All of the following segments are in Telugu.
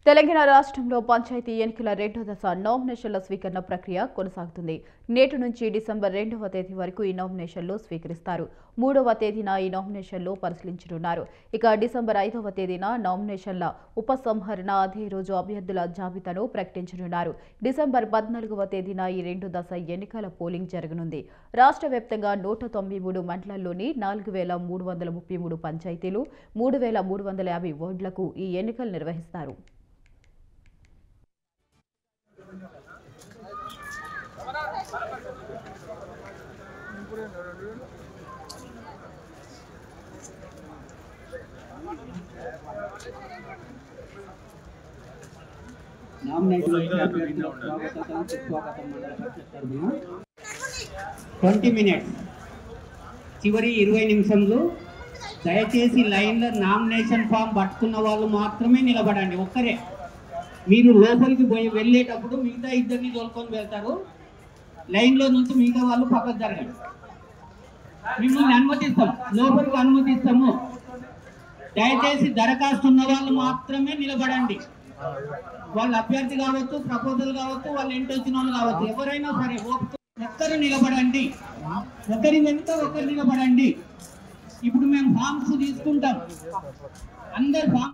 తెలంగాణ రాష్ట్రంలో పంచాయతీ ఎన్నికల రెండో దశ నామినేషన్ల స్వీకరణ ప్రక్రియ కొనసాగుతుంది. నేటి నుంచి డిసెంబర్ 2వ తేదీ వరకు ఈ నామినేషన్లు స్వీకరిస్తారు. 3వ తేదీన ఈ నామినేషన్లు పరిశీలించనున్నారు. ఇక డిసెంబర్ 5వ తేదీన నామినేషన్ల ఉపసంహరణ, అదే రోజు అభ్యర్థుల జాబితాను ప్రకటించనున్నారు. డిసెంబర్ 14వ తేదీన ఈ రెండు దశ ఎన్నికల పోలింగ్ జరగనుంది. రాష్ట్ర వ్యాప్తంగా 193 మండలాల్లోని 4333 పంచాయతీలు, 3350 వార్డులకు ఈ ఎన్నికలు నిర్వహిస్తారు. ట్వంటీ మినిట్స్ చివరి 20 నిమిషంలో దయచేసి లైన్లో నామినేషన్ ఫామ్ పట్టుకున్న వాళ్ళు మాత్రమే నిలబడండి. ఒక్కరే మీరు లోపలికి వెళ్ళేటప్పుడు మిగతా ఇద్దరిని తోలుకొని వెళ్తారు. లైన్లో నుంచి మిగతా వాళ్ళు పక్కకు జరగండి. మిమ్మల్ని అనుమతిస్తాం, లోపలికి అనుమతిస్తాము. దయచేసి దరఖాస్తు ఉన్న వాళ్ళు మాత్రమే నిలబడండి. వాళ్ళు అభ్యర్థి కావచ్చు, ప్రపోజల్ కావచ్చు, వాళ్ళు ఇంటి వచ్చిన వాళ్ళు కావచ్చు, ఎవరైనా సరే ఒక్కరు నిలబడండి. ఒకరి వెనుక ఒకరు నిలబడండి. ఇప్పుడు మేము ఫామ్స్ తీసుకుంటాం. అందరు ఫామ్.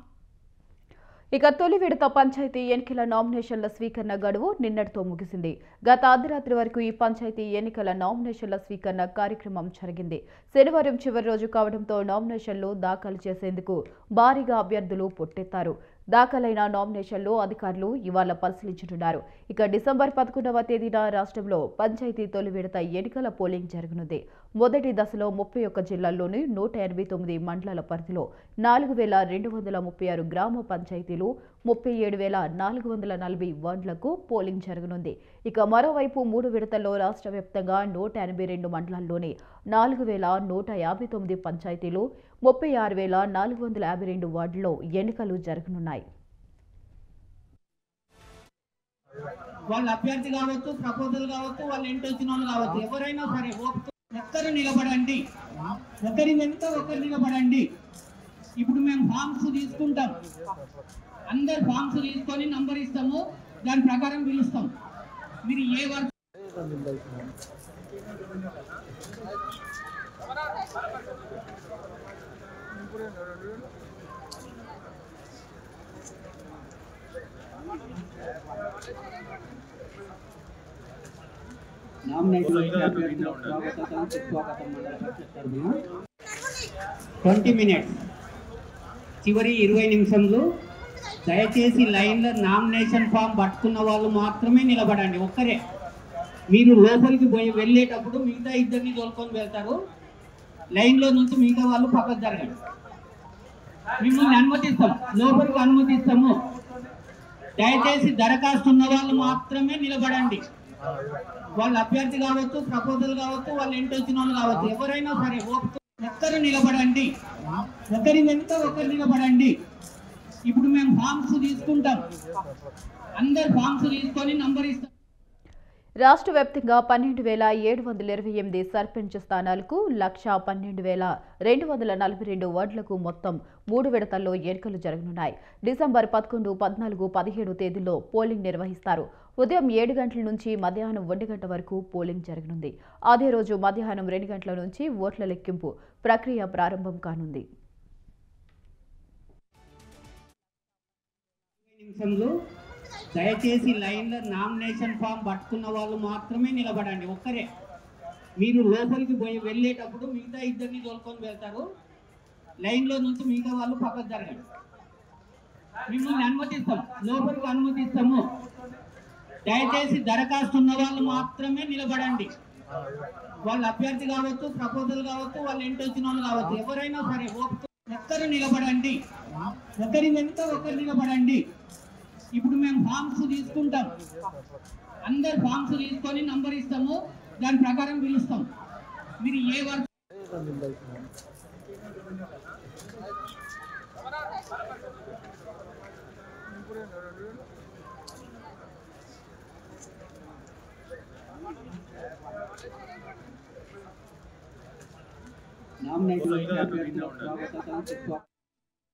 ఇక తొలి విడత పంచాయతీ ఎన్నికల నామినేషన్ల స్వీకరణ గడువు నిన్నటితో ముగిసింది. గత అర్ధరాత్రి వరకు ఈ పంచాయతీ ఎన్నికల నామినేషన్ల స్వీకరణ కార్యక్రమం జరిగింది. శనివారం చివరి రోజు కావడంతో నామినేషన్లు దాఖలు చేసేందుకు భారీగా అభ్యర్థులు పొట్టెత్తారు. దాఖలైన నామినేషన్లు అధికారులు ఇవాళ పరిశీలించనున్నారు. ఇక డిసెంబర్ 11వ తేదీన రాష్ట్రంలో పంచాయతీ తొలి విడత ఎన్నికల పోలింగ్ జరగనుంది. మొదటి దశలో 31 జిల్లాల్లోని 189 మండలాల పరిధిలో 4236 గ్రామ పంచాయతీలు, 37,440 వార్డులకు పోలింగ్ జరగనుంది. ఇక మరోవైపు 3 విడతల్లో రాష్ట్ర వ్యాప్తంగా 182 మండలాల్లోని 4159 పంచాయతీలు, 36,452 వార్డుల్లో ఎన్నికలు జరగనున్నాయి. వాళ్ళ అభ్యర్థి కావచ్చు, ప్రపోజల్ కావచ్చు, వాళ్ళ ఇంటి వచ్చిన వాళ్ళు కావచ్చు, ఎవరైనా సరే ఒక్కరు నిలబడండి. ఒకరి వెనుక ఒకరు నిలబడండి. ఇప్పుడు మేము ఫామ్స్ తీసుకుంటాం. అందరు ఫామ్స్ తీసుకొని నంబర్ ఇస్తాము, దాని ప్రకారం పిలుస్తాం. మీరు ఏ వర్క్ ట్వంటీ మినిట్స్ చివరి 20 నిమిషంలో దయచేసి లైన్లో నామినేషన్ ఫామ్ పట్టుకున్న వాళ్ళు మాత్రమే నిలబడండి. ఒక్కరే మీరు లోపలికి వెళ్ళేటప్పుడు మిగతా ఇద్దరిని తోలుకొని వెళ్తారు. లైన్లో నుంచి మిగతా వాళ్ళు పక్కకు జరగండి. మిమ్మల్ని అనుమతిస్తాం, లోపలికి అనుమతిస్తాము. దయచేసి దరఖాస్తు ఉన్న వాళ్ళు మాత్రమే నిలబడండి. వాళ్ళ అభ్యర్థి కావచ్చు, ప్రపోజల్ కావచ్చు, వాళ్ళ ఇంటి వచ్చిన వాళ్ళు కావచ్చు, ఎవరైనా సరే ఒక్కరు నిలబడండి. ఒకరి వెనుక ఒకరు నిలబడండి. ఇప్పుడు మేము ఫామ్స్ తీసుకుంటాం. అందరు ఫామ్స్ తీసుకొని నంబర్ ఇస్తాం. రాష్ట్ర వ్యాప్తంగా 12,728 సర్పంచ్ స్థానాలకు 1,12,242 వార్డులకు మొత్తం 3 విడతల్లో ఎన్నికలు జరగనున్నాయి. డిసెంబర్ 11, 14, 17 తేదీల్లో పోలింగ్ నిర్వహిస్తారు. ఉదయం 7 గంటల నుంచి మధ్యాహ్నం 1 గంట వరకు పోలింగ్ జరగనుంది. అదే రోజు మధ్యాహ్నం 2 గంటల నుంచి ఓట్ల లెక్కింపు ప్రక్రియ ప్రారంభం కానుంది. దయచేసి లైన్లో నామినేషన్ ఫామ్ పట్టుకున్న వాళ్ళు మాత్రమే నిలబడండి. ఒక్కరే మీరు లోపలికి వెళ్ళేటప్పుడు మిగతా ఇద్దరిని తోలుకొని వెళ్తారు. లైన్లో నుంచి మిగతా వాళ్ళు పక్కకు జరగండి. మిమ్మల్ని అనుమతిస్తాం, లోపలికి అనుమతిస్తాము. దయచేసి దరఖాస్తు ఉన్న వాళ్ళు మాత్రమే నిలబడండి. వాళ్ళ అభ్యర్థి కావచ్చు, ప్రపోజల్ కావచ్చు, వాళ్ళ ఇంటి వచ్చిన వాళ్ళు కావచ్చు, ఎవరైనా సరే ఒక్కరు నిలబడండి. ఒకరి వెనుక ఒకరు నిలబడండి. ఇప్పుడు మేము ఫామ్స్ తీసుకుంటాం. అందరు ఫామ్స్ తీసుకొని నంబర్ ఇస్తాము, దాని ప్రకారం పిలుస్తాం. మీరు ఏ వర్క్ నామినేషన్